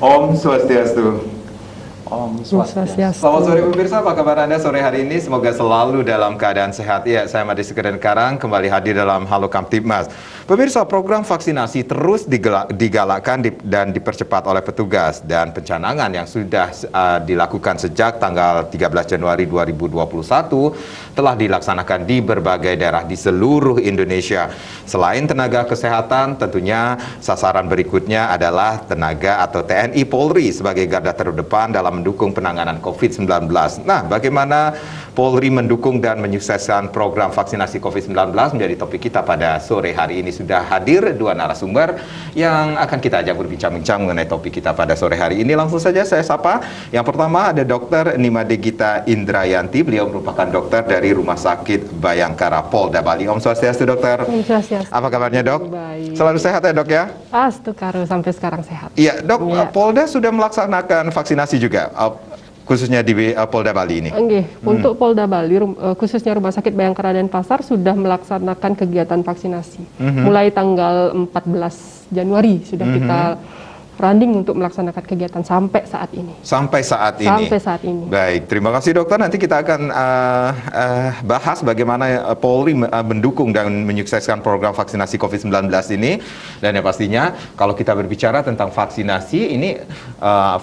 Om Swastiastu. Om Swastiastu. Selamat sore pemirsa, apa kabar Anda sore hari ini? Semoga selalu dalam keadaan sehat. Ya, saya Made Sekedar Karang kembali hadir dalam Halo Kamtibmas. Pemirsa, program vaksinasi terus digalakkan dan dipercepat oleh petugas, dan pencanangan yang sudah dilakukan sejak tanggal 13 Januari 2021 telah dilaksanakan di berbagai daerah di seluruh Indonesia. Selain tenaga kesehatan, tentunya sasaran berikutnya adalah tenaga atau TNI Polri sebagai garda terdepan dalam mendukung penanganan COVID-19. Nah, bagaimana Polri mendukung dan menyukseskan program vaksinasi COVID-19 menjadi topik kita pada sore hari ini. Sudah hadir dua narasumber yang akan kita ajak berbincang-bincang mengenai topik kita pada sore hari ini. Langsung saja saya sapa. Yang pertama ada Dr. Nimade Gita Indrayanti. Beliau merupakan dokter dari Rumah Sakit Bayangkara Polda Bali. Om Swastiastu, dokter. Om Swastiastu. Apa kabarnya, dok? Baik. Selalu sehat ya, dok ya? Astu karo sampai sekarang sehat. Iya, dok. Ya. Polda sudah melaksanakan vaksinasi juga, khususnya di Polda Bali ini. Untuk Polda Bali, khususnya Rumah Sakit Bayangkara Denpasar sudah melaksanakan kegiatan vaksinasi. Mulai tanggal 14 Januari sudah kita running untuk melaksanakan kegiatan sampai saat ini. Sampai saat ini. Sampai saat ini. Baik, terima kasih dokter. Nanti kita akan bahas bagaimana Polri mendukung dan menyukseskan program vaksinasi COVID-19 ini. Dan yang pastinya kalau kita berbicara tentang vaksinasi ini,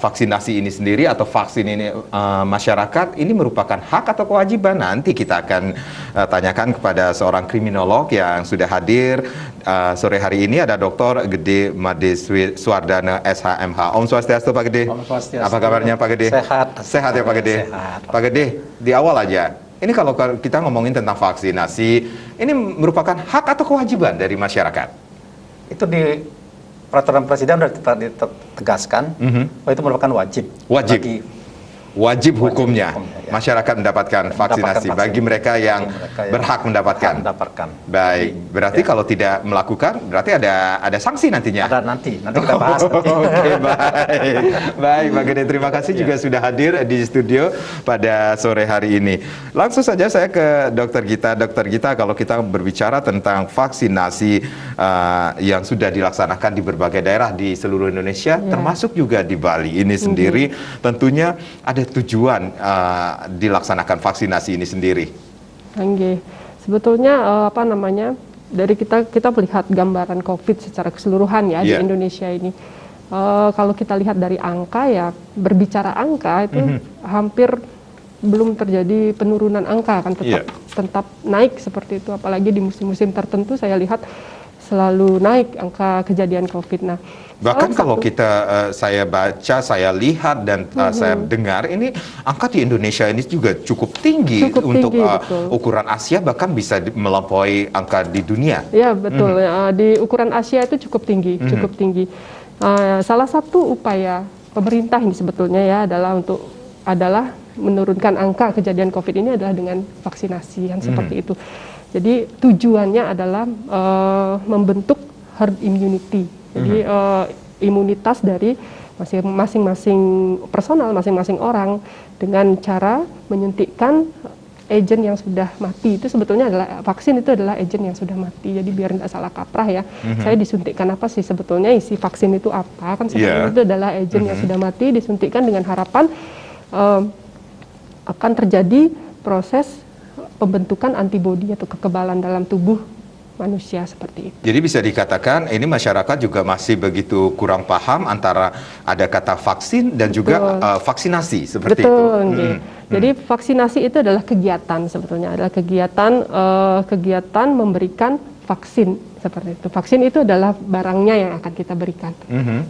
vaksinasi ini sendiri atau vaksin ini masyarakat ini merupakan hak atau kewajiban. Nanti kita akan tanyakan kepada seorang kriminolog yang sudah hadir sore hari ini. Ada Dr. Gede Made Suardana SHMH. Om Swastiastu, Pak Gede. Om Swastiastu. Apa kabarnya, Pak Gede? Sehat. Sehat ya, Pak Gede? Sehat. Pak Gede, di awal aja, ini kalau kita ngomongin tentang vaksinasi, ini merupakan hak atau kewajiban dari masyarakat? Itu di peraturan presiden sudah ditegaskan bahwa itu merupakan wajib. Wajib. Wajib hukumnya, ya. Masyarakat mendapatkan vaksinasi bagi mereka yang berhak mendapatkan. Baik, berarti kalau tidak melakukan, berarti ada sanksi nantinya. Ada nanti kita bahas. Oke, baik, Pak Gede, terima kasih juga sudah hadir di studio pada sore hari ini. Langsung saja saya ke Dokter Gita. Dokter Gita, kalau kita berbicara tentang vaksinasi yang sudah dilaksanakan di berbagai daerah di seluruh Indonesia, termasuk juga di Bali ini sendiri, tentunya ada tujuan dilaksanakan vaksinasi ini sendiri. Sebetulnya dari kita melihat gambaran COVID secara keseluruhan ya di Indonesia ini. Kalau kita lihat dari angka ya, berbicara angka itu hampir belum terjadi penurunan angka, kan tetap naik seperti itu, apalagi di musim-musim tertentu saya lihat selalu naik angka kejadian COVID. Nah, bahkan kalau saya baca, saya lihat dan saya dengar, ini angka di Indonesia ini juga cukup tinggi untuk ukuran Asia, bahkan bisa melampaui angka di dunia. Ya, betul. Di ukuran Asia itu cukup tinggi, cukup tinggi. Salah satu upaya pemerintah ini sebetulnya ya adalah menurunkan angka kejadian COVID ini adalah dengan vaksinasi yang seperti itu. Jadi tujuannya adalah membentuk herd immunity. Jadi imunitas dari masing-masing personal, masing-masing orang dengan cara menyuntikkan agen yang sudah mati. Itu sebetulnya adalah vaksin, itu adalah agen yang sudah mati. Jadi biar tidak salah kaprah ya, saya disuntikkan apa sih sebetulnya, isi vaksin itu apa? Kan sebetulnya itu adalah agen yang sudah mati disuntikkan dengan harapan akan terjadi proses pembentukan antibodi atau kekebalan dalam tubuh manusia seperti itu. Jadi bisa dikatakan ini masyarakat juga masih begitu kurang paham antara ada kata vaksin dan juga vaksinasi seperti itu. Jadi vaksinasi itu adalah kegiatan sebetulnya, adalah kegiatan memberikan vaksin seperti itu. Vaksin itu adalah barangnya yang akan kita berikan.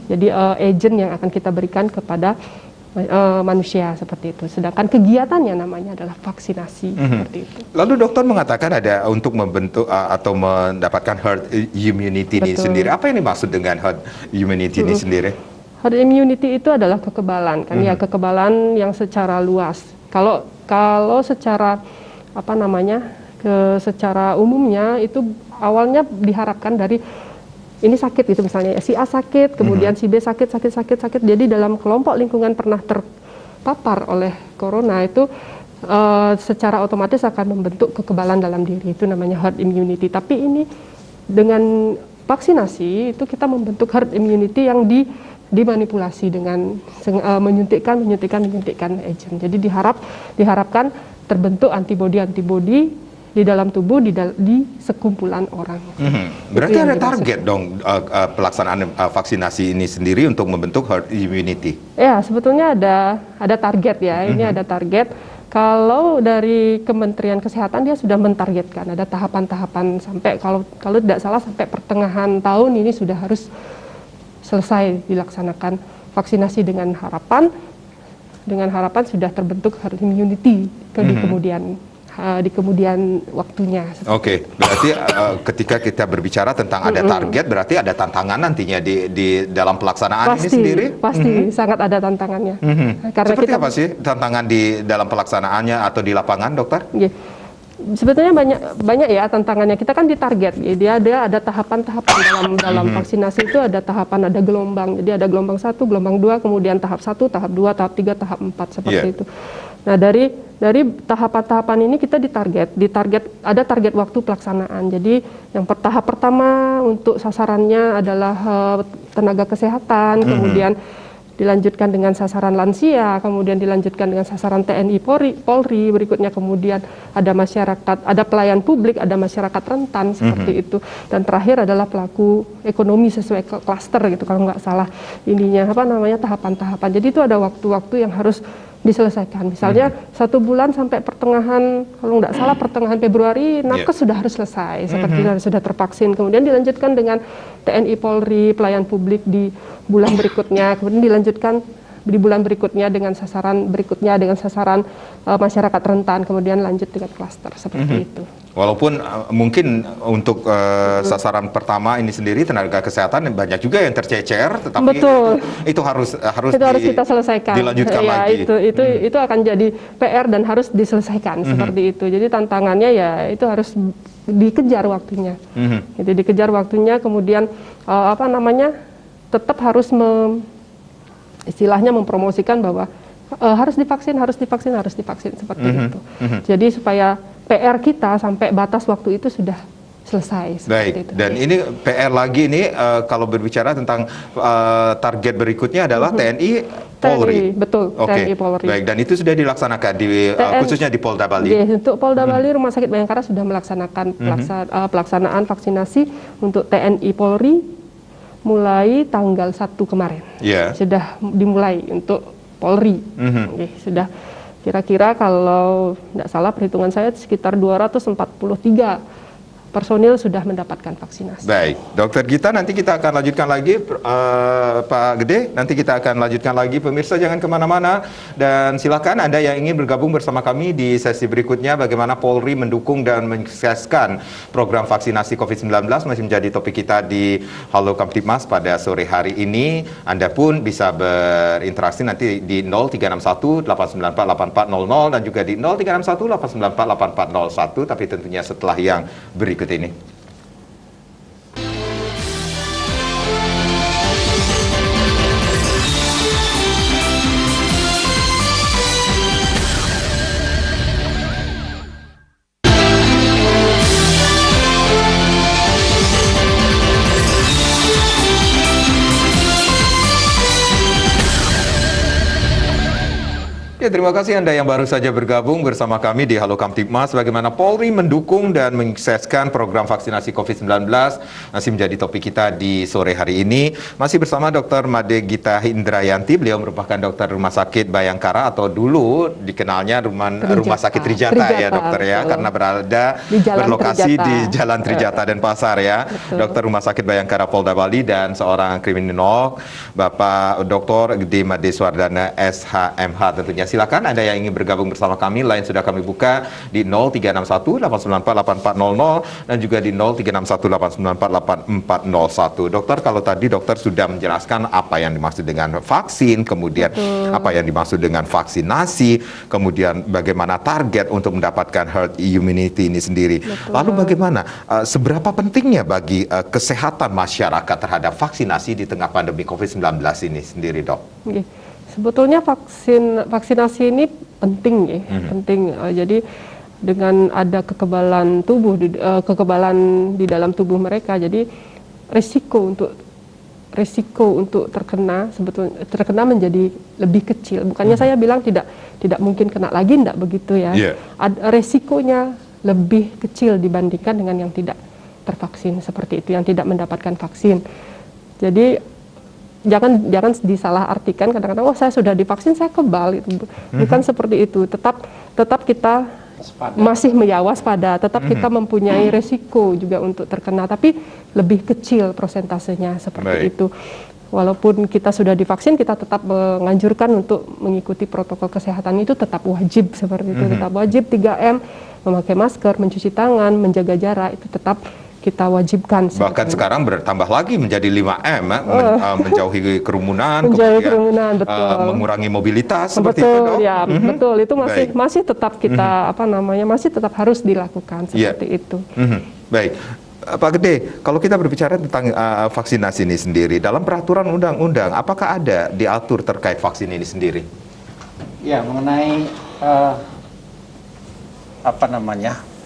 Jadi agent yang akan kita berikan kepada manusia seperti itu. Sedangkan kegiatannya namanya adalah vaksinasi seperti itu. Lalu dokter mengatakan ada untuk membentuk atau mendapatkan herd immunity ini sendiri. Apa yang dimaksud dengan herd immunity ini sendiri? Herd immunity itu adalah kekebalan kan ya, kekebalan yang secara luas. Kalau secara secara umumnya itu awalnya diharapkan dari ini sakit gitu misalnya, si A sakit, kemudian si B sakit. Jadi dalam kelompok lingkungan pernah terpapar oleh corona itu secara otomatis akan membentuk kekebalan dalam diri, itu namanya herd immunity. Tapi ini dengan vaksinasi itu kita membentuk herd immunity yang dimanipulasi dengan menyuntikkan agent. Jadi diharapkan terbentuk antibodi di dalam tubuh di sekumpulan orang. Berarti ada target dong pelaksanaan vaksinasi ini sendiri untuk membentuk herd immunity. Ya, sebetulnya ada target ya. Ini ada target. Kalau dari Kementerian Kesehatan dia sudah mentargetkan ada tahapan-tahapan sampai kalau tidak salah sampai pertengahan tahun ini sudah harus selesai dilaksanakan vaksinasi dengan harapan sudah terbentuk herd immunity di kemudian waktunya. Oke, berarti ketika kita berbicara tentang ada target, berarti ada tantangan nantinya di dalam pelaksanaan ini sendiri? Pasti, sangat ada tantangannya. Karena seperti apa sih tantangan di dalam pelaksanaannya atau di lapangan, dokter? Sebetulnya banyak ya tantangannya. Kita kan ditarget, dia ada tahapan-tahapan dalam vaksinasi itu ada tahapan, ada gelombang. Jadi ada gelombang 1, gelombang 2, kemudian tahap 1, tahap 2, tahap 3, tahap 4 seperti itu. Nah, dari tahapan-tahapan ini kita ditarget ada target waktu pelaksanaan. Jadi yang tahap pertama untuk sasarannya adalah tenaga kesehatan, kemudian dilanjutkan dengan sasaran lansia, kemudian dilanjutkan dengan sasaran TNI Polri, berikutnya kemudian ada masyarakat, ada pelayan publik, ada masyarakat rentan seperti itu, dan terakhir adalah pelaku ekonomi sesuai klaster gitu kalau nggak salah tahapan-tahapan. Jadi itu ada waktu-waktu yang harus diselesaikan. Misalnya 1 bulan sampai pertengahan, kalau nggak salah pertengahan Februari, nakes sudah harus selesai, seperti sudah tervaksin. Kemudian dilanjutkan dengan TNI Polri, pelayan publik di bulan berikutnya. Kemudian dilanjutkan di bulan berikutnya dengan sasaran masyarakat rentan. Kemudian lanjut dengan klaster seperti itu. Walaupun mungkin untuk sasaran pertama ini sendiri tenaga kesehatan banyak juga yang tercecer, tetapi itu harus kita selesaikan. Dilanjutkan ya, lagi. Itu akan jadi PR dan harus diselesaikan seperti itu. Jadi tantangannya ya itu harus dikejar waktunya. Itu dikejar waktunya, kemudian tetap harus istilahnya mempromosikan bahwa harus divaksin seperti itu. Jadi supaya PR kita sampai batas waktu itu sudah selesai. Baik, itu. dan ini PR lagi ini kalau berbicara tentang target berikutnya adalah TNI Polri. Betul, TNI Polri. Baik, dan itu sudah dilaksanakan khususnya di Polda Bali. Untuk Polda Bali, Rumah Sakit Bayangkara sudah melaksanakan pelaksanaan vaksinasi untuk TNI Polri mulai tanggal 1 kemarin. Sudah dimulai untuk Polri. Sudah kira-kira kalau tidak salah perhitungan saya sekitar 243 personil sudah mendapatkan vaksinasi. Baik, Dokter Gita, nanti kita akan lanjutkan lagi, Pak Gede, nanti kita akan lanjutkan lagi. Pemirsa jangan kemana-mana, dan silakan Anda yang ingin bergabung bersama kami di sesi berikutnya, bagaimana Polri mendukung dan mensukseskan program vaksinasi COVID-19 masih menjadi topik kita di Halo Kamtibmas pada sore hari ini. Anda pun bisa berinteraksi nanti di 0361 894 8400 dan juga di 0361 894 8401, tapi tentunya setelah yang berikut ini. Ya, terima kasih Anda yang baru saja bergabung bersama kami di Halo Kamtibmas. Bagaimana Polri mendukung dan mensukseskan program vaksinasi COVID-19 masih menjadi topik kita di sore hari ini. Masih bersama Dr. Made Gita Indrayanti. Beliau merupakan dokter Rumah Sakit Bayangkara, atau dulu dikenalnya Rumah Sakit Trijata ya dokter ya, karena berlokasi di Jalan Trijata dan Pasar ya. Dokter Rumah Sakit Bayangkara Polda Bali dan seorang kriminolog, Bapak Dr. Gede Made Swardana SHMH tentunya. Silakan Anda yang ingin bergabung bersama kami, line sudah kami buka di 0361 894 8400 dan juga di 0361 894 8401. Dokter, kalau tadi dokter sudah menjelaskan apa yang dimaksud dengan vaksin, kemudian apa yang dimaksud dengan vaksinasi, kemudian bagaimana target untuk mendapatkan herd immunity ini sendiri. Lalu bagaimana, seberapa pentingnya bagi kesehatan masyarakat terhadap vaksinasi di tengah pandemi COVID-19 ini sendiri, dok? Sebetulnya vaksinasi ini penting ya, penting. Jadi dengan ada kekebalan tubuh, kekebalan di dalam tubuh mereka, jadi resiko untuk terkena sebetulnya menjadi lebih kecil. Bukannya saya bilang tidak mungkin kena lagi, tidak begitu ya. Resikonya lebih kecil dibandingkan dengan yang tidak tervaksin seperti itu, yang tidak mendapatkan vaksin. Jadi jangan disalahartikan kadang-kadang, oh saya sudah divaksin saya kebal, itu bukan seperti itu. Tetap kita masih waspada, tetap kita mempunyai resiko juga untuk terkena, tapi lebih kecil persentasenya seperti itu. Walaupun kita sudah divaksin, kita tetap menganjurkan untuk mengikuti protokol kesehatan, itu tetap wajib seperti itu, tetap wajib 3M, memakai masker, mencuci tangan, menjaga jarak, itu tetap kita wajibkan. Bahkan sekarang bertambah lagi menjadi 5M, menjauhi kerumunan, mengurangi mobilitas, seperti itu, dok? Ya, betul. Itu masih tetap kita masih tetap harus dilakukan seperti itu. Baik, Pak Gede, kalau kita berbicara tentang vaksinasi ini sendiri, dalam peraturan undang-undang, apakah ada diatur terkait vaksin ini sendiri? Ya, mengenai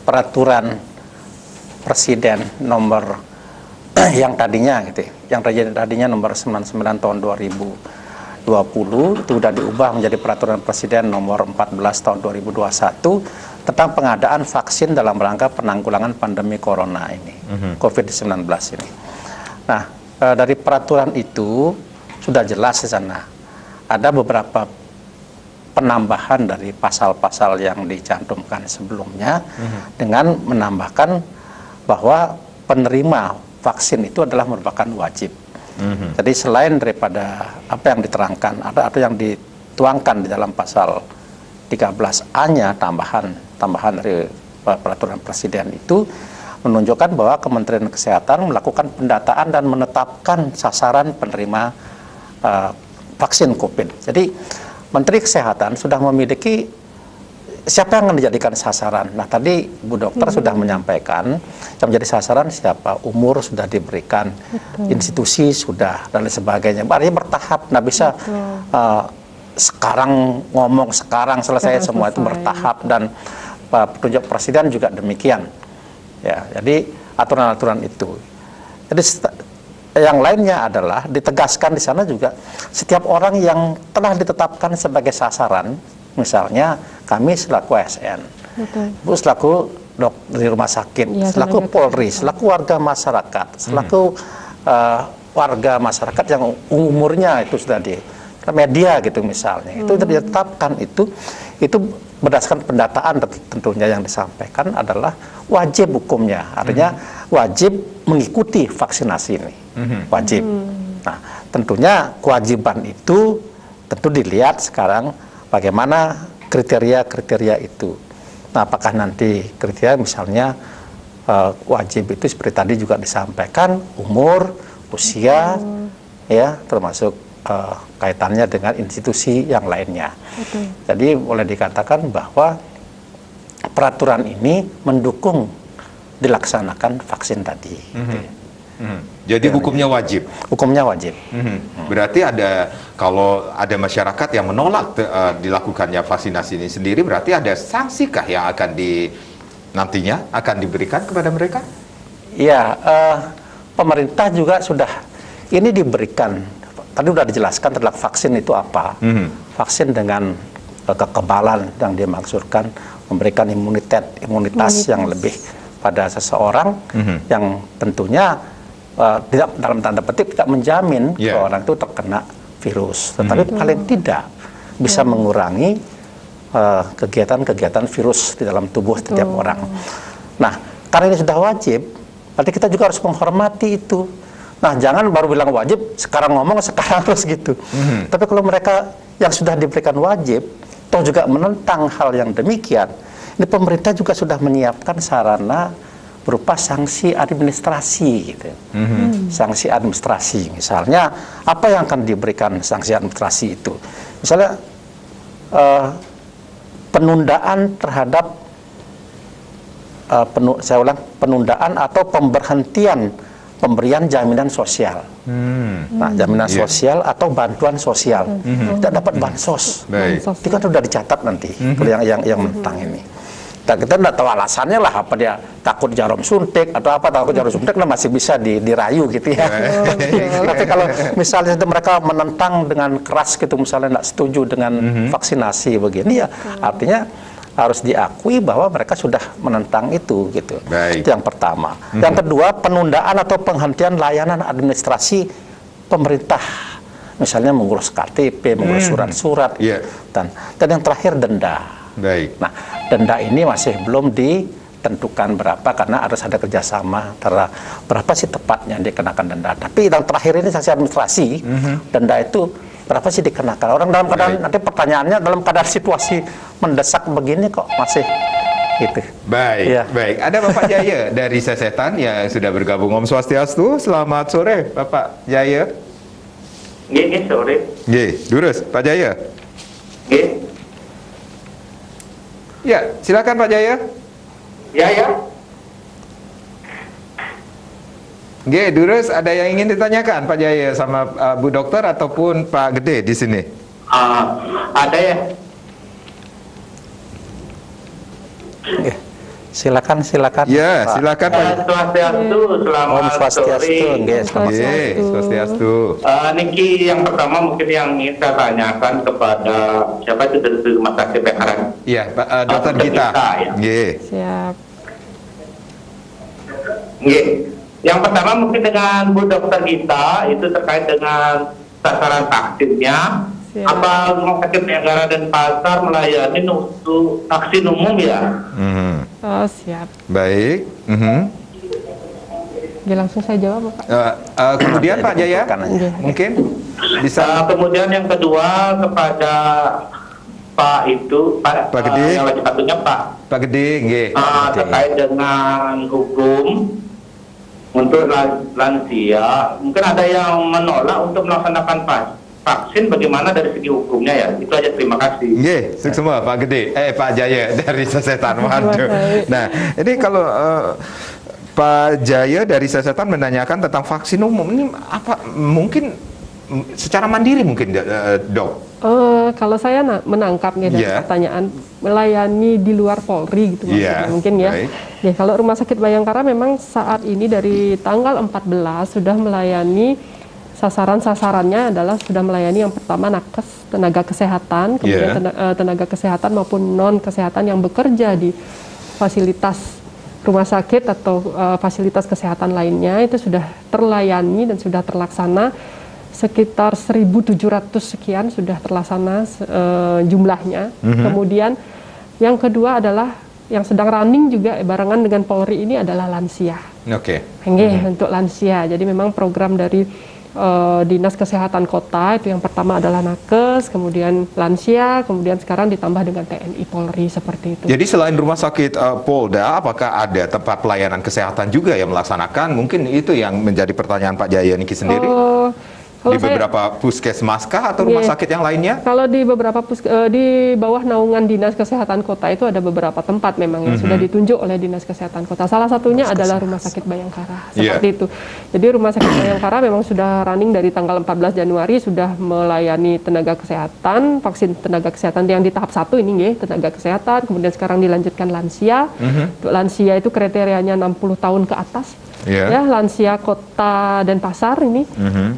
peraturan Presiden nomor yang tadinya nomor 99 tahun 2020 itu sudah diubah menjadi peraturan Presiden nomor 14 tahun 2021 tentang pengadaan vaksin dalam rangka penanggulangan pandemi corona ini, COVID-19 ini. Nah, dari peraturan itu sudah jelas di sana ada beberapa penambahan dari pasal-pasal yang dicantumkan sebelumnya dengan menambahkan bahwa penerima vaksin itu adalah merupakan wajib. Jadi selain daripada apa yang diterangkan, ada yang dituangkan di dalam pasal 13A-nya tambahan dari peraturan Presiden itu menunjukkan bahwa Kementerian Kesehatan melakukan pendataan dan menetapkan sasaran penerima vaksin COVID. Jadi Menteri Kesehatan sudah memiliki siapa yang akan dijadikan sasaran. Nah, tadi Bu Dokter sudah menyampaikan yang menjadi sasaran siapa, umur sudah diberikan, institusi sudah, dan lain sebagainya. Artinya bertahap, nggak bisa sekarang ngomong, sekarang selesai, semua itu bertahap, dan petunjuk Presiden juga demikian. Ya, jadi aturan-aturan itu. Jadi yang lainnya adalah ditegaskan di sana juga setiap orang yang telah ditetapkan sebagai sasaran, misalnya kami selaku ASN, Bu selaku di rumah sakit, selaku Polri, selaku warga masyarakat, selaku warga masyarakat yang umurnya itu sudah di media gitu misalnya, itu ditetapkan itu berdasarkan pendataan tentunya yang disampaikan adalah wajib hukumnya, artinya wajib mengikuti vaksinasi ini, wajib. Nah, tentunya kewajiban itu tentu dilihat sekarang bagaimana kriteria-kriteria itu. Nah, apakah nanti kriteria misalnya wajib itu seperti tadi juga disampaikan umur, usia, ya termasuk kaitannya dengan institusi yang lainnya. Jadi boleh dikatakan bahwa peraturan ini mendukung dilaksanakan vaksin tadi. Jadi hukumnya wajib. Hukumnya wajib. Berarti kalau ada masyarakat yang menolak dilakukannya vaksinasi ini sendiri, berarti ada sangsikah yang nantinya akan diberikan kepada mereka? Iya, pemerintah juga sudah ini diberikan. Tadi sudah dijelaskan tentang vaksin itu apa. Vaksin dengan kekebalan yang dimaksudkan memberikan imunitas yang lebih pada seseorang yang tentunya tidak dalam tanda petik tidak menjamin bahwa orang itu terkena virus, tetapi paling tidak bisa mengurangi kegiatan-kegiatan virus di dalam tubuh setiap orang. Nah, karena ini sudah wajib, berarti kita juga harus menghormati itu. Nah, jangan baru bilang wajib, sekarang ngomong, sekarang terus gitu. Tapi kalau mereka yang sudah diberikan wajib, toh juga menentang hal yang demikian, ini pemerintah juga sudah menyiapkan sarana berupa sanksi administrasi gitu. Sanksi administrasi, misalnya apa yang akan diberikan sanksi administrasi itu? Misalnya penundaan terhadap penundaan atau pemberhentian pemberian jaminan sosial. Nah, jaminan sosial atau bantuan sosial. Tidak dapat bansos. Itu kan sudah dicatat nanti yang menentang ini. kita tidak tahu alasannya lah, apa dia takut jarum suntik atau apa, takut jarum suntik lah masih bisa dirayu gitu ya. Tapi kalau misalnya mereka menentang dengan keras gitu, misalnya tidak setuju dengan vaksinasi begini ya, artinya harus diakui bahwa mereka sudah menentang itu gitu. Baik. Itu yang pertama. Yang kedua, penundaan atau penghentian layanan administrasi pemerintah, misalnya mengurus KTP, mengurus surat-surat, dan yang terakhir denda. Baik. Nah, denda ini masih belum ditentukan berapa karena harus ada kerjasama antara berapa sih tepatnya dikenakan denda. Tapi yang terakhir ini sanksi administrasi, denda itu berapa sih dikenakan? Orang dalam keadaan, nanti pertanyaannya dalam keadaan situasi mendesak begini kok masih gitu. Baik, Ya. baik. Ada Bapak Jaya dari Sesetan yang sudah bergabung. Om Swastiastu, selamat sore Bapak Jaya. Nggih, sore. Nggih, Durus, Pak Jaya. Nggih. Ya, silakan Pak Jaya. Ya. Nggih, Durus, ada yang ingin ditanyakan Pak Jaya sama Bu Dokter ataupun Pak Gede di sini? Ada ya. Silakan. Ya, Pak. silakan Pak. Swastiastu, Om selamat Swastiastu, sore. nggih, selamat sore. Nggih, Swastiastu. Niki yang pertama mungkin yang ingin saya tanyakan kepada siapa itu dari Rumah Sakit Bayangkara. Iya, Pak Dokter Dokter Gita. Gita, ya. Nggih. Siap. Nggih. Yang pertama mungkin dengan Bu Dokter Gita itu terkait dengan sasaran vaksinnya. Siap. Apa Rumah Sakit Bayangkara dan Pasar melayani untuk vaksin umum ya? Oh, siap. Baik. Oke, langsung saya jawab, Pak. Kemudian Pak Jaya, Nggih. mungkin bisa. Kemudian yang kedua kepada Pak Gede. yang lagi satunya Pak Gede, nggih. terkait dengan hukum untuk lansia, mungkin ada yang menolak untuk melaksanakan vaksin, bagaimana dari segi hukumnya ya? Itu aja, terima kasih. Nggih, semua Pak Gede, Pak Jaya dari Sesetan. Waduh. Nah, ini kalau Pak Jaya dari Sesetan menanyakan tentang vaksin umum, ini apa mungkin secara mandiri mungkin, Dok? Kalau saya menangkapnya dari pertanyaan melayani di luar Polri gitu maksudnya mungkin ya. Ya, kalau Rumah Sakit Bayangkara memang saat ini dari tanggal 14 sudah melayani, sasarannya adalah sudah melayani yang pertama nakes, tenaga kesehatan, kemudian tenaga kesehatan maupun non kesehatan yang bekerja di fasilitas rumah sakit atau fasilitas kesehatan lainnya, itu sudah terlayani dan sudah terlaksana. Sekitar 1.700 sekian sudah terlaksana jumlahnya. Kemudian yang kedua adalah yang sedang running juga barengan dengan Polri ini adalah lansia. Untuk lansia. Jadi memang program dari Dinas Kesehatan Kota itu yang pertama adalah nakes, kemudian lansia, kemudian sekarang ditambah dengan TNI Polri seperti itu. Jadi selain rumah sakit Polda, apakah ada tempat pelayanan kesehatan juga yang melaksanakan? Mungkin itu yang menjadi pertanyaan Pak Jaya Niki sendiri. Di beberapa puskesmas kah atau rumah sakit yang lainnya? Kalau di beberapa di bawah naungan Dinas Kesehatan Kota itu ada beberapa tempat memang yang sudah ditunjuk oleh Dinas Kesehatan Kota. Salah satunya adalah Rumah Sakit Bayangkara, seperti itu. Jadi Rumah Sakit Bayangkara memang sudah running dari tanggal 14 Januari, sudah melayani tenaga kesehatan, vaksin tenaga kesehatan yang di tahap 1 ini tenaga kesehatan, kemudian sekarang dilanjutkan lansia. Lansia itu kriterianya 60 tahun ke atas. Ya, lansia Kota Denpasar ini.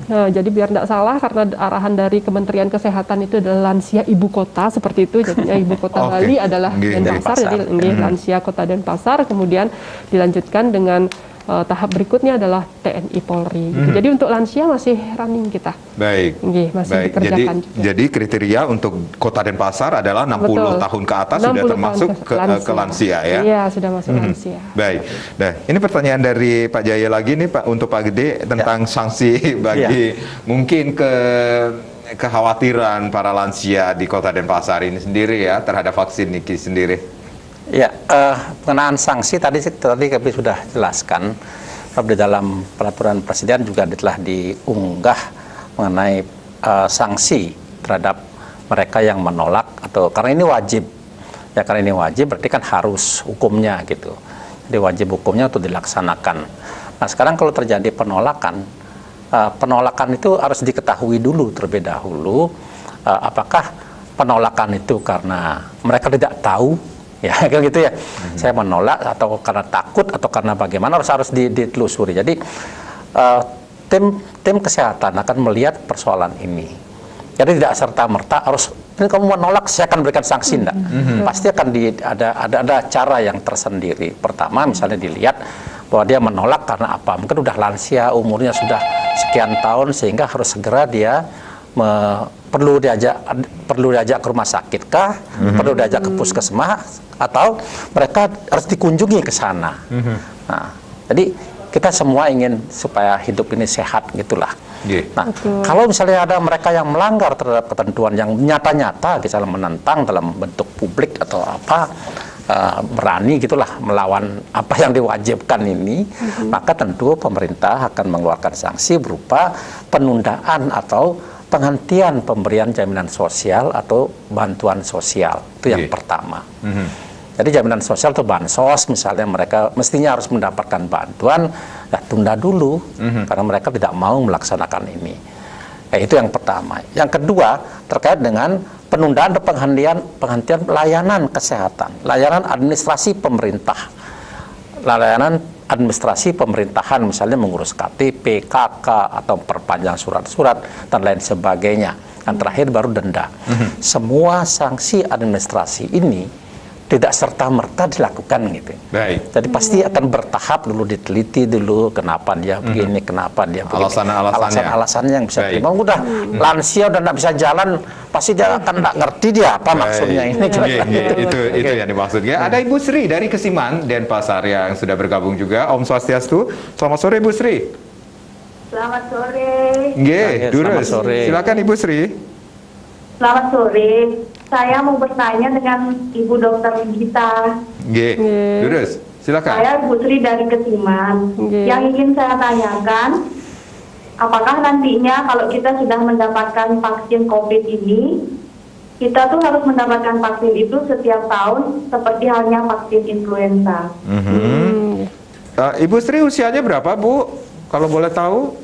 Nah, jadi biar tidak salah karena arahan dari Kementerian Kesehatan itu adalah lansia ibu kota seperti itu. Jadinya ibu kota Bali adalah Denpasar. Jadi lansia Kota Denpasar, kemudian dilanjutkan dengan tahap berikutnya adalah TNI Polri. Gitu. Jadi untuk lansia masih running kita. Baik. Masih dikerjakan juga. Jadi kriteria untuk Kota Denpasar adalah 60 tahun ke atas sudah termasuk ke lansia ya? Iya, sudah masuk lansia. Baik. Nah, ini pertanyaan dari Pak Jaya lagi nih Pak, untuk Pak Gede tentang sanksi bagi mungkin kekhawatiran para lansia di Kota Denpasar ini sendiri ya terhadap vaksin Niki sendiri. Ya, pengenaan sanksi tadi kami sudah jelaskan. Di dalam peraturan presiden juga telah diunggah mengenai sanksi terhadap mereka yang menolak, atau karena ini wajib. Ya, karena ini wajib berarti kan harus hukumnya gitu. Jadi wajib hukumnya untuk dilaksanakan. Nah, sekarang kalau terjadi penolakan, penolakan itu harus diketahui dulu terlebih dahulu apakah penolakan itu karena mereka tidak tahu ya kayak gitu ya. Saya menolak atau karena takut atau karena bagaimana harus ditelusuri. Jadi tim kesehatan akan melihat persoalan ini. Jadi tidak serta-merta harus ini kamu menolak saya akan berikan sanksi, enggak. Pasti akan ada cara yang tersendiri. Pertama misalnya dilihat bahwa dia menolak karena apa? Mungkin udah lansia, umurnya sudah sekian tahun sehingga harus segera dia perlu diajak ke rumah sakit kah? Perlu diajak ke puskesmas atau mereka harus dikunjungi ke sana. Nah, jadi kita semua ingin supaya hidup ini sehat gitulah. Nah, kalau misalnya ada mereka yang melanggar terhadap ketentuan yang nyata-nyata, misalnya menentang dalam bentuk publik atau apa, berani gitulah melawan apa yang diwajibkan ini, maka tentu pemerintah akan mengeluarkan sanksi berupa penundaan atau penghentian pemberian jaminan sosial atau bantuan sosial. Itu yang pertama. Jadi jaminan sosial itu bansos, misalnya mereka mestinya harus mendapatkan bantuan, ya tunda dulu karena mereka tidak mau melaksanakan ini. Ya, itu yang pertama. Yang kedua terkait dengan penundaan atau penghentian layanan kesehatan, layanan administrasi pemerintah, layanan administrasi pemerintahan, misalnya mengurus KTP, KK atau perpanjang surat-surat dan lain sebagainya. Yang terakhir baru denda. Semua sanksi administrasi ini tidak serta-merta dilakukan gitu. Baik. Jadi pasti akan bertahap dulu, diteliti dulu kenapa dia begini, kenapa dia begini. Alasan-alasannya yang bisa terima. Udah lansia udah nggak bisa jalan, pasti dia akan nggak ngerti dia apa maksudnya ini. Itu yang dimaksudnya. Ada Ibu Sri dari Kesiman, Denpasar yang sudah bergabung juga. Om Swastiastu. Selamat sore Ibu Sri. Selamat sore. Selamat sore. Silakan Ibu Sri. Selamat sore. Saya mau bertanya dengan Ibu Dokter Gita. Durus, silakan. Saya Ibu Sri dari Kesiman. Yang ingin saya tanyakan, apakah nantinya kalau kita sudah mendapatkan vaksin COVID ini, kita tuh harus mendapatkan vaksin itu setiap tahun seperti halnya vaksin influenza. Ibu Sri usianya berapa, Bu? Kalau boleh tahu?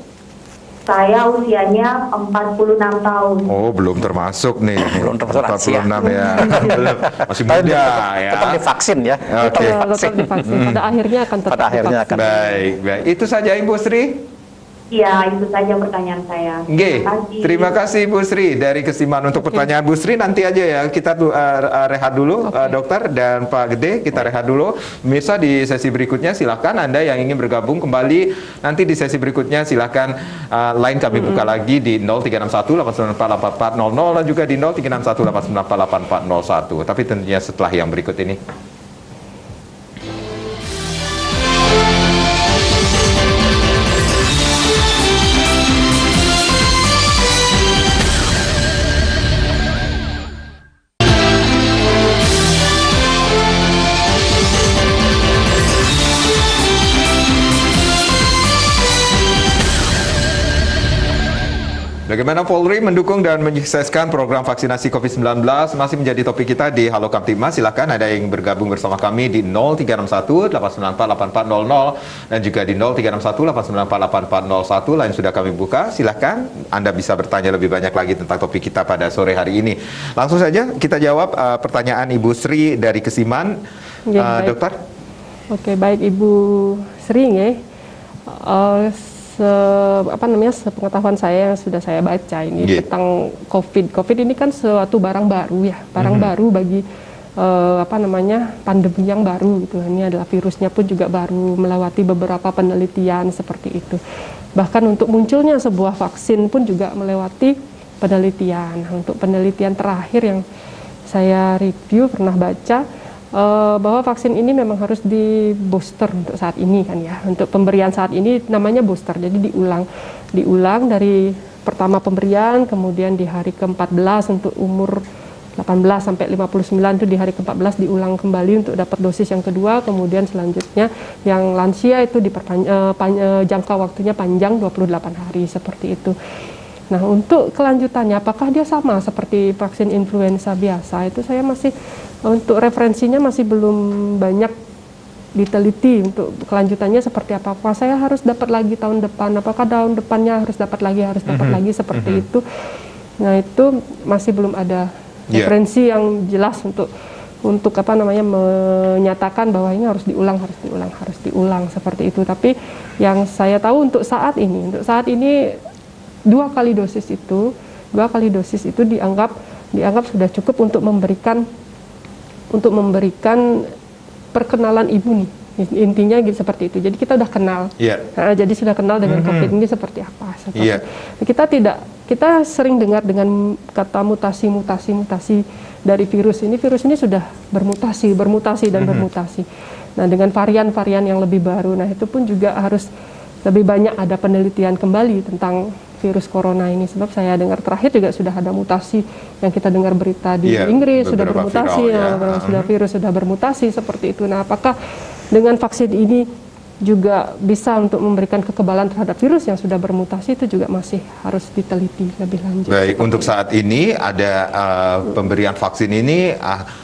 Saya usianya 46 tahun. Oh, belum termasuk nih. Belum termasuk 46 ya. Belum. Masih muda ya. Tetap divaksin ya. Tetap divaksin. Pada akhirnya akan tetap divaksin. Baik. Itu saja Ibu Sri. Iya, itu saja pertanyaan saya. Terima kasih Bu Sri dari Kesiman. Untuk pertanyaan Bu Sri nanti aja ya, kita rehat dulu dokter dan Pak Gede, kita rehat dulu. Pemirsa di sesi berikutnya silakan Anda yang ingin bergabung kembali nanti di sesi berikutnya silakan line kami buka lagi di 0361894400 dan juga di 0361894401. Tapi tentunya setelah yang berikut ini. Bagaimana Polri mendukung dan menyukseskan program vaksinasi COVID-19 masih menjadi topik kita di Halo Kamtibmas. Silakan ada yang bergabung bersama kami di 0361894400 dan juga di 0361894401. Lain sudah kami buka. Silakan Anda bisa bertanya lebih banyak lagi tentang topik kita pada sore hari ini. Langsung saja kita jawab pertanyaan Ibu Sri dari Kesiman, Dokter. Oke, baik Ibu Sri ya. Sepengetahuan saya yang sudah saya baca ini tentang COVID ini kan suatu barang baru ya, baru bagi pandemi yang baru gitu. Ini adalah virusnya pun juga baru, melewati beberapa penelitian seperti itu. Bahkan untuk munculnya sebuah vaksin pun juga melewati penelitian. Untuk penelitian terakhir yang saya review pernah baca bahwa vaksin ini memang harus di booster untuk saat ini kan ya. Untuk pemberian saat ini namanya booster, jadi diulang dari pertama pemberian, kemudian di hari ke-14 untuk umur 18 sampai 59 itu di hari ke-14 diulang kembali untuk dapat dosis yang kedua, kemudian selanjutnya yang lansia itu jangka waktunya panjang 28 hari seperti itu. Nah, untuk kelanjutannya apakah dia sama seperti vaksin influenza biasa? Itu saya masih untuk referensinya masih belum banyak diteliti untuk kelanjutannya seperti apa. Apakah saya harus dapat lagi tahun depan? Apakah tahun depannya harus dapat lagi seperti itu? Nah, itu masih belum ada referensi yang jelas untuk untuk apa namanya menyatakan bahwa ini harus diulang seperti itu. Tapi yang saya tahu untuk saat ini 2 kali dosis itu dianggap sudah cukup untuk memberikan perkenalan imun. Intinya gitu, seperti itu. Jadi kita udah kenal. Jadi sudah kenal dengan COVID ini seperti apa. Kita sering dengar dengan kata mutasi dari virus ini. Virus ini sudah bermutasi. Nah, dengan varian-varian yang lebih baru. Nah, itu pun juga harus lebih banyak ada penelitian kembali tentang virus corona ini. Sebab saya dengar terakhir juga sudah ada mutasi yang kita dengar berita di Inggris sudah bermutasi, virus sudah bermutasi seperti itu. Nah, apakah dengan vaksin ini juga bisa untuk memberikan kekebalan terhadap virus yang sudah bermutasi, itu juga masih harus diteliti lebih lanjut. Baik, untuk saat ini ada pemberian vaksin ini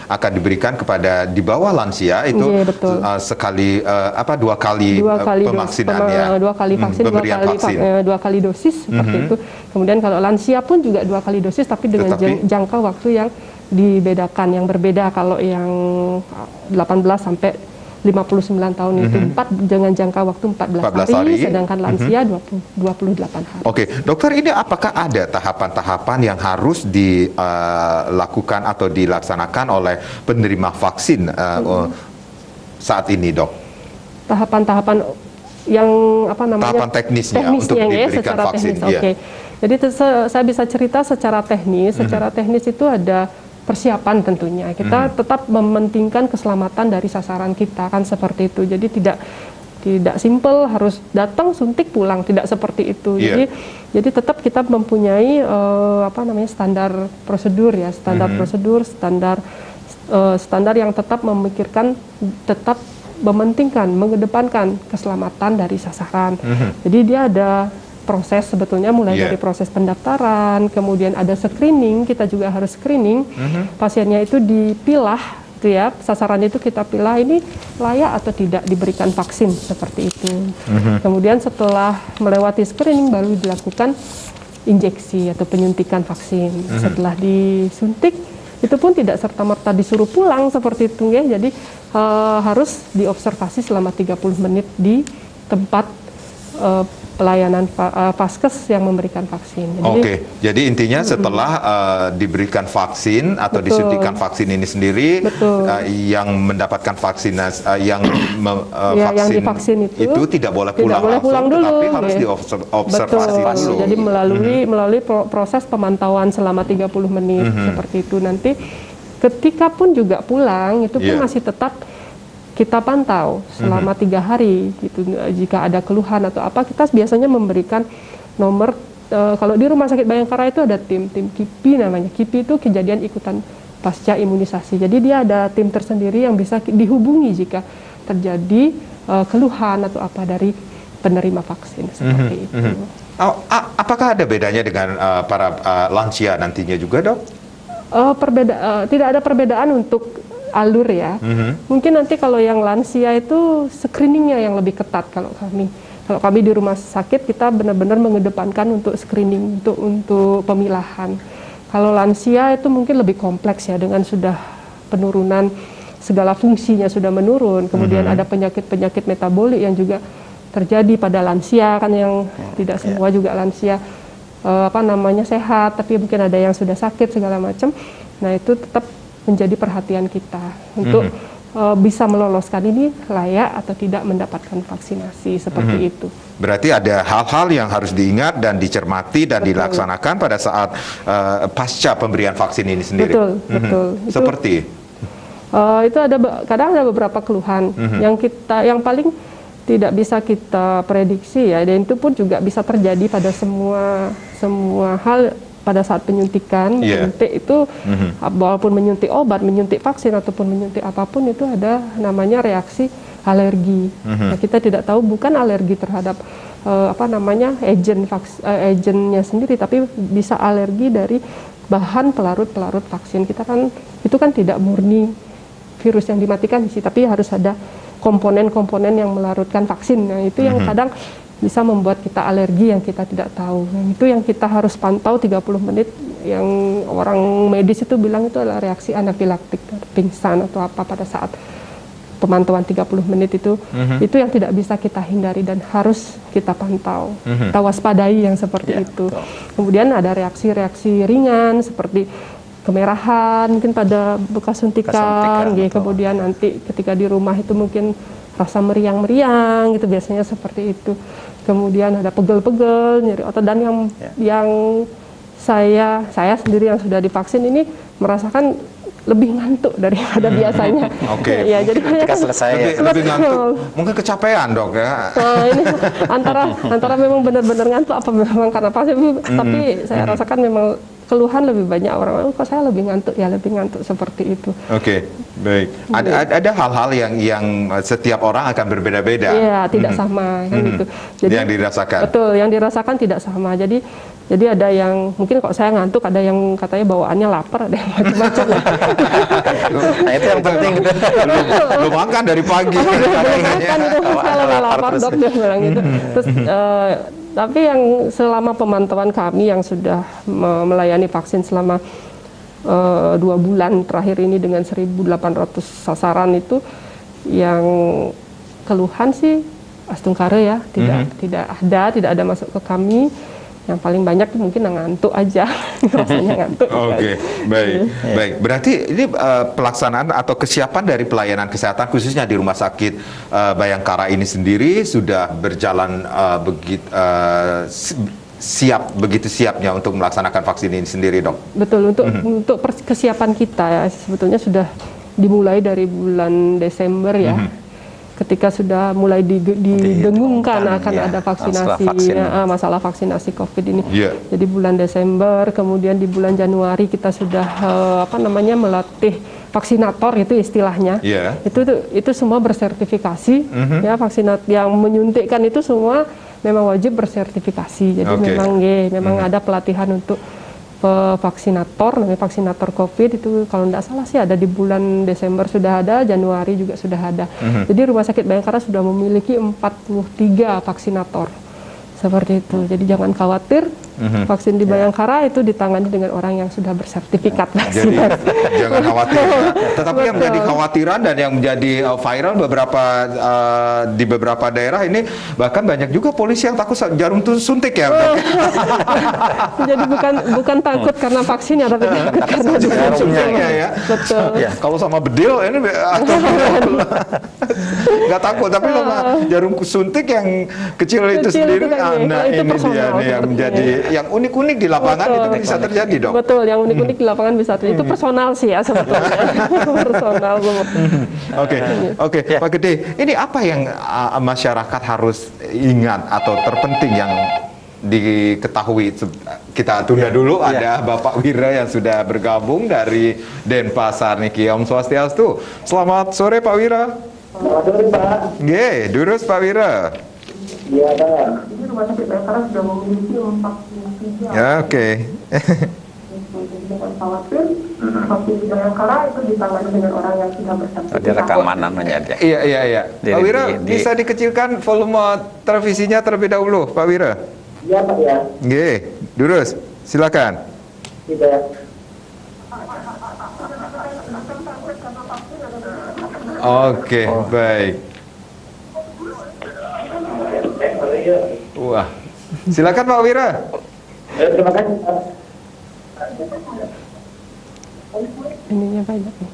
akan diberikan kepada di bawah lansia itu sekali 2 kali pemaksinan ya. 2 kali vaksin, 2 kali dosis seperti itu. Kemudian kalau lansia pun juga 2 kali dosis tapi dengan jangka waktu yang dibedakan, yang berbeda. Kalau yang 18 sampai 59 tahun itu dengan jangka waktu 14 hari, sedangkan lansia 28 hari. Oke, dokter, ini apakah ada tahapan-tahapan yang harus dilakukan atau dilaksanakan oleh penerima vaksin saat ini, dok? Tahapan yang tahapan teknisnya untuk diberikan vaksin. Oke. Jadi saya bisa cerita secara teknis. Secara teknis itu ada persiapan tentunya. Kita tetap mementingkan keselamatan dari sasaran kita, kan seperti itu. Jadi tidak simpel harus datang suntik pulang, tidak seperti itu. Jadi tetap kita mempunyai standar prosedur ya, standar yang tetap memikirkan, tetap mementingkan, mengedepankan keselamatan dari sasaran. Jadi dia ada proses sebetulnya mulai dari proses pendaftaran, kemudian ada screening, kita juga harus screening, pasiennya itu dipilah, itu ya, sasaran itu kita pilah ini layak atau tidak diberikan vaksin seperti itu. Kemudian setelah melewati screening baru dilakukan injeksi atau penyuntikan vaksin. Setelah disuntik itu pun tidak serta-merta disuruh pulang seperti itu ya, jadi harus diobservasi selama 30 menit di tempat pelayanan vaskes yang memberikan vaksin. Jadi intinya setelah diberikan vaksin atau disuntikan vaksin ini sendiri, yang mendapatkan vaksinasi, yang divaksin itu tidak boleh pulang dulu, tapi harus diobservasi dulu. Jadi melalui proses pemantauan selama 30 menit seperti itu. Nanti ketika pun juga pulang itu pun masih tetap kita pantau selama 3 hari gitu. Jika ada keluhan atau apa, kita biasanya memberikan nomor. Kalau di Rumah Sakit Bayangkara itu ada tim KIPI namanya. KIPI itu kejadian ikutan pasca imunisasi. Jadi dia ada tim tersendiri yang bisa dihubungi jika terjadi keluhan atau apa dari penerima vaksin seperti itu. Apakah ada bedanya dengan para lansia nantinya juga, dok? Tidak ada perbedaan untuk alur ya. Mungkin nanti kalau yang lansia itu screeningnya yang lebih ketat. Kalau kami di rumah sakit kita benar-benar mengedepankan untuk screening, untuk pemilahan. Kalau lansia itu mungkin lebih kompleks ya, dengan sudah penurunan segala fungsinya sudah menurun, kemudian ada penyakit-penyakit metabolik yang juga terjadi pada lansia, kan yang tidak semua juga lansia sehat, tapi mungkin ada yang sudah sakit segala macam. Nah, itu tetap menjadi perhatian kita untuk bisa meloloskan ini layak atau tidak mendapatkan vaksinasi seperti itu. Berarti ada hal-hal yang harus diingat dan dicermati dan dilaksanakan pada saat pasca pemberian vaksin ini sendiri. Betul. Seperti itu kadang ada beberapa keluhan yang paling tidak bisa kita prediksi ya, dan itu pun juga bisa terjadi pada semua hal. Pada saat penyuntikan, menyuntik itu walaupun menyuntik obat, menyuntik vaksin ataupun menyuntik apapun, itu ada namanya reaksi alergi. Nah, kita tidak tahu bukan alergi terhadap agennya sendiri, tapi bisa alergi dari bahan pelarut vaksin. Kita kan itu kan tidak murni virus yang dimatikan sih, tapi harus ada komponen-komponen yang melarutkan vaksin. Nah, itu yang kadang bisa membuat kita alergi yang kita tidak tahu. Itu yang kita harus pantau 30 menit, yang orang medis itu bilang itu adalah reaksi anafilaktik. pingsan atau apa pada saat pemantauan 30 menit itu yang tidak bisa kita hindari dan harus kita pantau, kita waspadai yang seperti itu. Kemudian ada reaksi-reaksi ringan seperti kemerahan mungkin pada bekas suntikan, kemudian nanti ketika di rumah itu mungkin rasa meriang-meriang gitu, biasanya seperti itu. Kemudian ada pegel-pegel, nyeri otot, dan yang saya sendiri yang sudah divaksin ini merasakan lebih ngantuk daripada biasanya. Oke. Ya, jadi ketika selesai lebih ngantuk, mungkin kecapean dok ya. Ini antara memang benar-benar ngantuk apa memang karena vaksin, tapi saya rasakan memang keluhan lebih banyak orang, kok saya lebih ngantuk seperti itu. Oke, baik. Ada hal-hal yang setiap orang akan berbeda-beda. Iya, tidak sama kan gitu. Jadi yang dirasakan. Betul, yang dirasakan tidak sama. Jadi ada yang mungkin kok saya ngantuk, ada yang katanya bawaannya lapar, ada yang macam-macam. Nah itu yang penting. Belum makan dari pagi. Belum makan itu saya lebih lapar dok, dia bilang gitu. Terus tapi yang selama pemantauan kami yang sudah melayani vaksin selama 2 bulan terakhir ini dengan 1.800 sasaran itu, yang keluhan sih astungkare ya, tidak ada masuk ke kami. Yang paling banyak mungkin ngantuk aja, rasanya ngantuk. Oke, baik. Berarti ini pelaksanaan atau kesiapan dari pelayanan kesehatan khususnya di Rumah Sakit Bayangkara ini sendiri sudah berjalan begitu siapnya untuk melaksanakan vaksin ini sendiri, dok? Betul, untuk kesiapan kita ya, sebetulnya sudah dimulai dari bulan Desember ya. Ketika sudah mulai didengungkan akan ada vaksinasi, masalah vaksinasi COVID ini. Jadi bulan Desember, kemudian di bulan Januari kita sudah melatih vaksinator, itu istilahnya. Itu semua bersertifikasi. Ya, vaksinat yang menyuntikkan itu semua memang wajib bersertifikasi. Jadi memang ada pelatihan untuk vaksinator, namanya vaksinator COVID itu kalau tidak salah sih ada di bulan Desember sudah ada, Januari juga sudah ada. Jadi Rumah Sakit Bayangkara sudah memiliki 43 vaksinator seperti itu. Jadi jangan khawatir, vaksin di Bayangkara itu ditangani dengan orang yang sudah bersertifikat vaksin. Jadi jangan khawatir ya. Tetapi yang menjadi khawatiran dan yang menjadi viral di beberapa daerah ini, bahkan banyak juga polisi yang takut jarum suntik ya. Jadi bukan takut karena vaksinnya, tapi takut karena jarumnya ya. Betul. Kalau sama bedil ini nggak takut, tapi sama jarum suntik yang kecil itu sendiri. Nah ini dia nih yang menjadi yang unik-unik di lapangan. Betul, itu bisa terjadi, dok. Betul, yang unik-unik di lapangan bisa terjadi. Itu personal sih ya sebetulnya. Personal. Oke, Pak Gede, ini apa yang masyarakat harus ingat atau terpenting yang diketahui? Kita tunda dulu, ada Bapak Wira yang sudah bergabung dari Denpasar niki. Om Swastiastu. Selamat sore Pak Wira. Selamat sore Pak. Durus Pak Wira. Iya, Pak. Ini Rumah Sakit Bayangkara sudah memiliki 43. Ya, oke. Jangan khawatir, vaksin di Bayangkara itu ditangani dengan orang yang sudah bersertifikat. Di rekaman namanya dia. Iya. Pak Wira, bisa dikecilkan volume televisinya terlebih dahulu, Pak Wira? Iya, Pak ya. Durus, silakan. Tidak. Oke, baik. Wah, silakan Pak Wira. Terima kasih. Ininya banyak nih.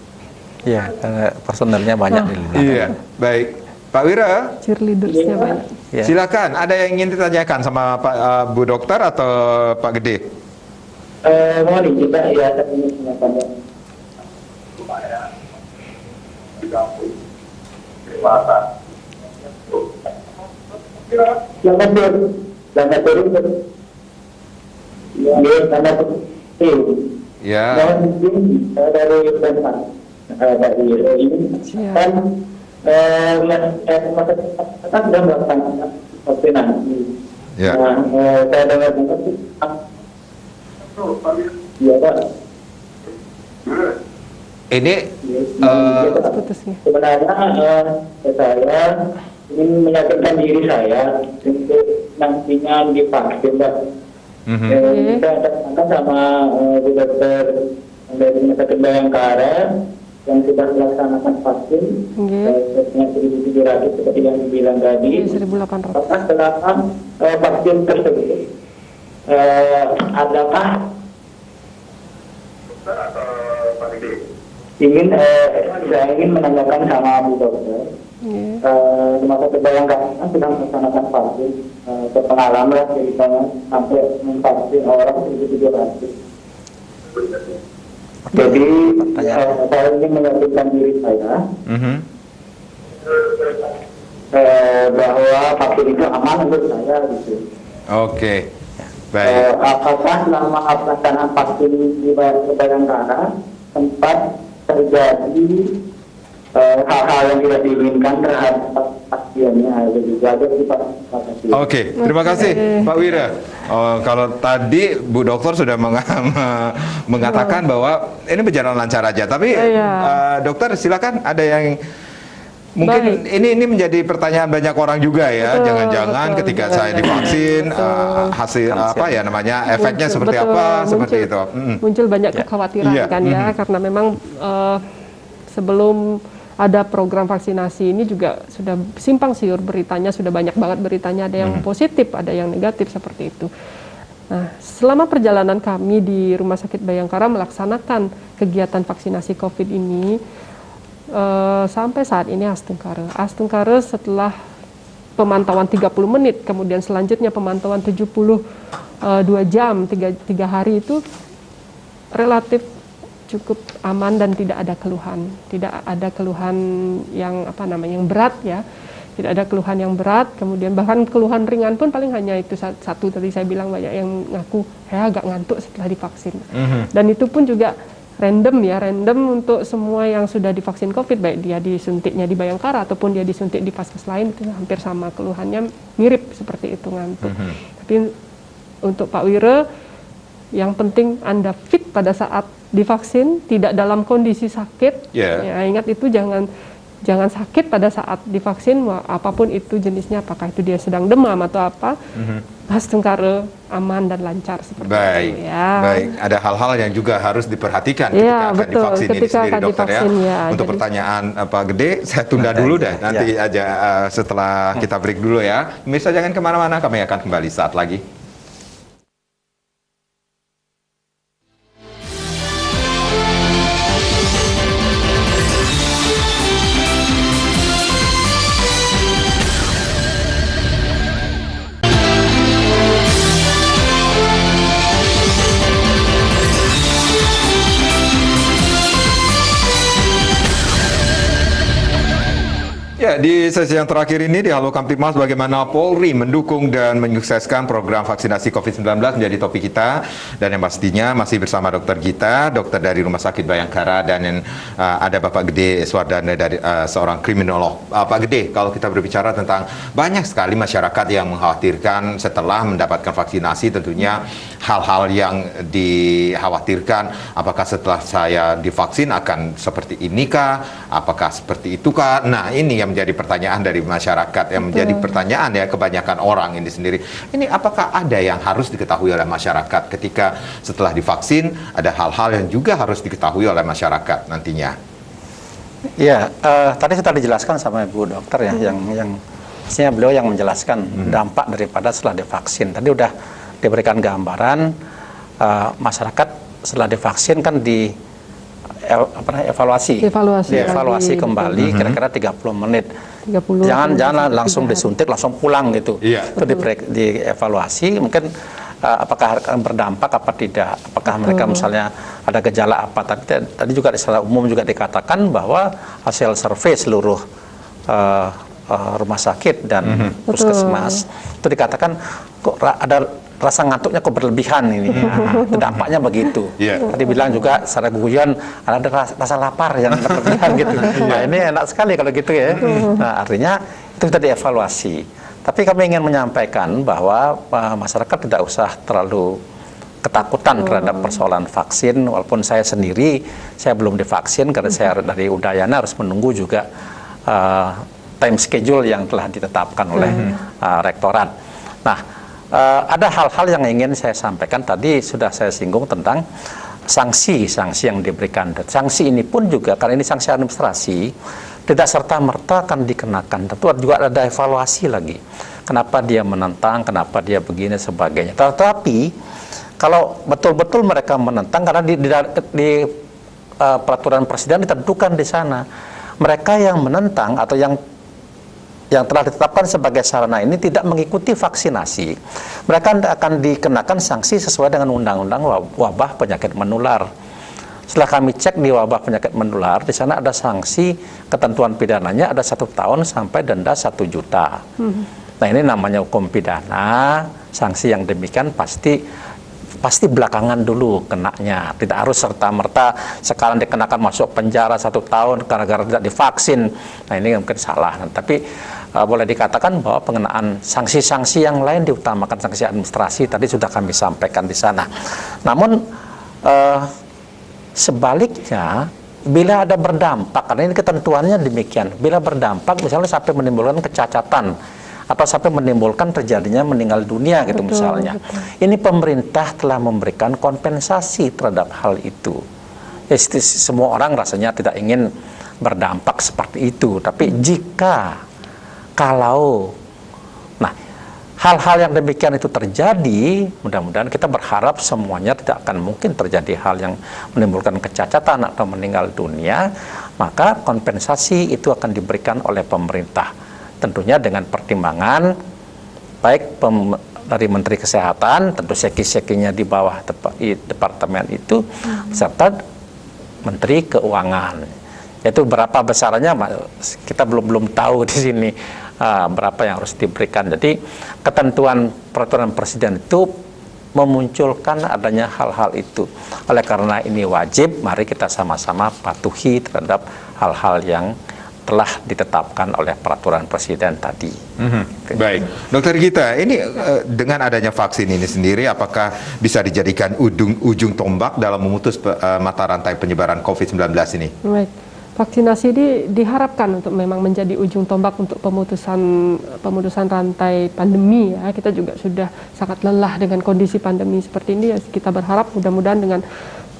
Iya, karena personelnya banyak di luar. Iya, baik. Pak Wira, cheerleadersnya banyak. Silakan. Ada yang ingin ditanyakan sama Pak Bu Dokter atau Pak Gede? Mohon izin Pak, ya saya ingin menyampaikan. Selamat sore. Ya. Mohon izin dari Denpasar. Dari ini kan kita sudah melaksanakan vaksinasi. Ya. Saya dengar iya Pak. Ini sebenarnya saya ingin menyatakan diri saya untuk nantinya divaksin, Pak. Saya datangkan sama dokter dari Rumah Sakit Bayangkara yang sudah melaksanakan vaksin sebanyak 1.700 seperti yang dibilang tadi. 1.800. Apakah setelah vaksin tersebut adakah saya ingin menanyakan sama Bu Dokter, Rumah Sakit Bayangkara kan sudah melaksanakan vaksin, berpengalaman ceritanya sampai memvaksin orang 1.700. Jadi saya ingin meyakinkan diri saya bahwa vaksin itu aman untuk saya gitu. Oke, baik. Apakah selama pelaksanaan vaksin di Bayangkara sempat terjadi hal-hal yang tidak diinginkan terhadap pasiennya? Oke, terima kasih Pak Wira. Kalau tadi Bu Dokter sudah mengatakan bahwa ini berjalan lancar aja, tapi Dokter silakan, ada yang mungkin ini menjadi pertanyaan banyak orang juga ya. Jangan-jangan ketika saya divaksin hasil apa ya namanya efeknya seperti apa, seperti itu. Muncul banyak kekhawatiran kan ya, karena memang sebelum ada program vaksinasi ini juga sudah simpang siur beritanya, sudah banyak banget beritanya, ada yang positif, ada yang negatif seperti itu. Nah, selama perjalanan kami di Rumah Sakit Bayangkara melaksanakan kegiatan vaksinasi COVID ini, sampai saat ini Astungkara setelah pemantauan 30 menit, kemudian selanjutnya pemantauan 72 jam, 3 hari itu relatif cukup aman dan tidak ada keluhan yang yang berat ya, tidak ada keluhan yang berat. Kemudian bahkan keluhan ringan pun paling hanya itu satu, tadi saya bilang banyak yang ngaku saya agak ngantuk setelah divaksin. Dan itu pun juga random untuk semua yang sudah divaksin COVID, baik dia disuntiknya di Bayangkara ataupun dia disuntik di Vaskes lain, itu hampir sama keluhannya, mirip seperti itu, ngantuk. Tapi untuk Pak Wira, yang penting Anda fit pada saat divaksin, tidak dalam kondisi sakit. Ya, ingat itu, jangan sakit pada saat divaksin, apapun itu jenisnya, apakah itu dia sedang demam atau apa. Astungkara aman dan lancar seperti itu. Baik, ada hal-hal yang juga harus diperhatikan ketika akan divaksin ini sendiri, Dokter ya. Untuk pertanyaan Pak Gede, saya tunda dulu deh, nanti aja setelah kita break dulu ya. Pemirsa jangan kemana-mana, kami akan kembali saat lagi. Ya, di sesi yang terakhir ini di Halo Kamtibmas, bagaimana Polri mendukung dan menyukseskan program vaksinasi COVID-19 menjadi topik kita. Dan yang pastinya masih bersama Dokter Gita, dokter dari Rumah Sakit Bayangkara, dan ada Bapak Gede Swardana dari seorang kriminolog. Pak Gede, kalau kita berbicara tentang banyak sekali masyarakat yang mengkhawatirkan setelah mendapatkan vaksinasi, tentunya hal-hal yang dikhawatirkan, apakah setelah saya divaksin akan seperti inikah, apakah seperti itukah? Nah, ini yang menjadi pertanyaan dari masyarakat, yang menjadi pertanyaan ya kebanyakan orang ini sendiri. Ini apakah ada yang harus diketahui oleh masyarakat ketika setelah divaksin, ada hal-hal yang juga harus diketahui oleh masyarakat nantinya? Ya, tadi sudah dijelaskan sama Ibu Dokter ya, yang pastinya beliau yang menjelaskan dampak daripada setelah divaksin. Tadi udah diberikan gambaran masyarakat setelah divaksin kan evaluasi kembali kira-kira 30 menit. Jangan langsung disuntik langsung pulang gitu. Itu dievaluasi, mungkin apakah akan berdampak apa tidak, apakah mereka misalnya ada gejala apa. Tadi juga secara umum juga dikatakan bahwa hasil survei seluruh rumah sakit dan puskesmas itu dikatakan kok ada rasa ngantuknya kok berlebihan ini. Itu dampaknya begitu. Tadi bilang juga secara guyon ada rasa lapar yang berlebihan gitu. Nah, ini enak sekali kalau gitu ya. Nah, artinya itu kita dievaluasi. Tapi kami ingin menyampaikan bahwa masyarakat tidak usah terlalu ketakutan terhadap persoalan vaksin. Walaupun saya sendiri, saya belum divaksin karena saya dari Udayana harus menunggu juga time schedule yang telah ditetapkan oleh rektorat. Nah, ada hal-hal yang ingin saya sampaikan. Tadi sudah saya singgung tentang sanksi-sanksi yang diberikan. Dan sanksi ini pun juga, karena ini sanksi administrasi, tidak serta-merta akan dikenakan. Tentu juga ada evaluasi lagi. Kenapa dia menentang, kenapa dia begini, sebagainya. Tetapi, kalau betul-betul mereka menentang, karena di peraturan presiden ditentukan di sana, mereka yang menentang atau yang telah ditetapkan sebagai sarana ini tidak mengikuti vaksinasi, mereka akan dikenakan sanksi sesuai dengan undang-undang wabah penyakit menular. Setelah kami cek di wabah penyakit menular, di sana ada sanksi, ketentuan pidananya ada 1 tahun sampai denda 1 juta. Nah, ini namanya hukum pidana. Sanksi yang demikian pasti belakangan dulu kenaknya, tidak harus serta-merta sekarang dikenakan masuk penjara 1 tahun gara-gara tidak divaksin. Nah, ini mungkin salah. Tapi boleh dikatakan bahwa pengenaan sanksi-sanksi yang lain diutamakan sanksi administrasi, tadi sudah kami sampaikan di sana. Namun sebaliknya, bila ada berdampak, karena ini ketentuannya demikian, bila berdampak misalnya sampai menimbulkan kecacatan atau sampai menimbulkan terjadinya meninggal dunia gitu, misalnya. Ini pemerintah telah memberikan kompensasi terhadap hal itu. Ya, semua orang rasanya tidak ingin berdampak seperti itu, tapi kalau hal-hal yang demikian itu terjadi, mudah-mudahan kita berharap semuanya tidak akan mungkin terjadi hal yang menimbulkan kecacatan atau meninggal dunia, maka kompensasi itu akan diberikan oleh pemerintah. Tentunya dengan pertimbangan baik dari Menteri Kesehatan, tentu seki-sekinya di bawah departemen itu, serta Menteri Keuangan. Yaitu berapa besarannya kita belum tahu di sini berapa yang harus diberikan. Jadi ketentuan peraturan presiden itu memunculkan adanya hal-hal itu. Oleh karena ini wajib, mari kita sama-sama patuhi terhadap hal-hal yang telah ditetapkan oleh peraturan presiden tadi. Baik, Dokter Gita, ini dengan adanya vaksin ini sendiri, apakah bisa dijadikan ujung tombak dalam memutus mata rantai penyebaran COVID-19 ini? Baik, vaksinasi ini diharapkan untuk memang menjadi ujung tombak untuk pemutusan rantai pandemi. Ya, kita juga sudah sangat lelah dengan kondisi pandemi seperti ini. Ya, kita berharap mudah-mudahan dengan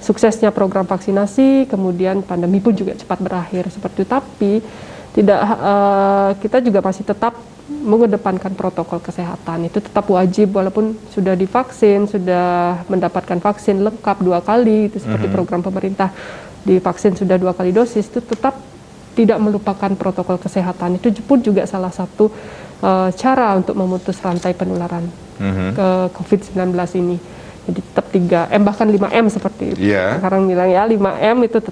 suksesnya program vaksinasi, kemudian pandemi pun juga cepat berakhir seperti itu. Tapi kita juga masih tetap mengedepankan protokol kesehatan. Itu tetap wajib walaupun sudah divaksin, sudah mendapatkan vaksin lengkap 2 kali, itu seperti program pemerintah divaksin sudah 2 kali dosis, itu tetap tidak melupakan protokol kesehatan. Itu pun juga salah satu cara untuk memutus rantai penularan ke COVID-19 ini. Jadi tetap 3M bahkan 5M seperti sekarang bilang ya, 5M itu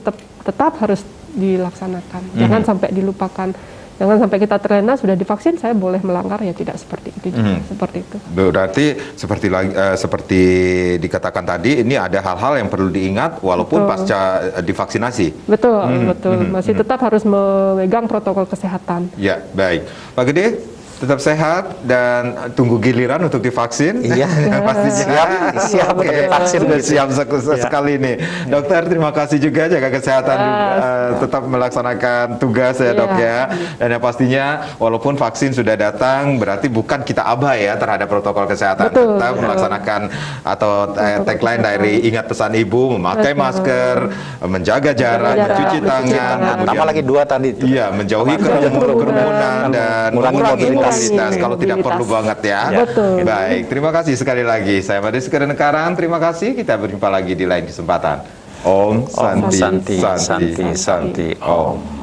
tetap harus dilaksanakan. Jangan sampai dilupakan. Jangan sampai kita terlena sudah divaksin saya boleh melanggar, ya tidak seperti itu juga. Seperti itu. Berarti seperti dikatakan tadi, ini ada hal-hal yang perlu diingat walaupun pasca divaksinasi. Betul. Masih tetap harus memegang protokol kesehatan. Ya, baik. Pak Gede, tetap sehat dan tunggu giliran untuk divaksin. Iya, pastinya siap divaksin. Sudah siap sekali nih. Dokter, terima kasih juga, jaga kesehatan, tetap melaksanakan tugas ya dok ya. Dan yang pastinya walaupun vaksin sudah datang, berarti bukan kita abai ya terhadap protokol kesehatan. Tetap melaksanakan atau tagline dari ingat pesan ibu, memakai masker, menjaga jarak, mencuci tangan, tambah lagi 2 tadi itu. Iya, menjauhi kerumunan dan mengurangi mobilitas kalau tidak perlu banget ya. Betul. Baik, terima kasih sekali lagi. Saya Madi Sekerenekaran, terima kasih. Kita berjumpa lagi di lain kesempatan. Om Santi, Santi, Om.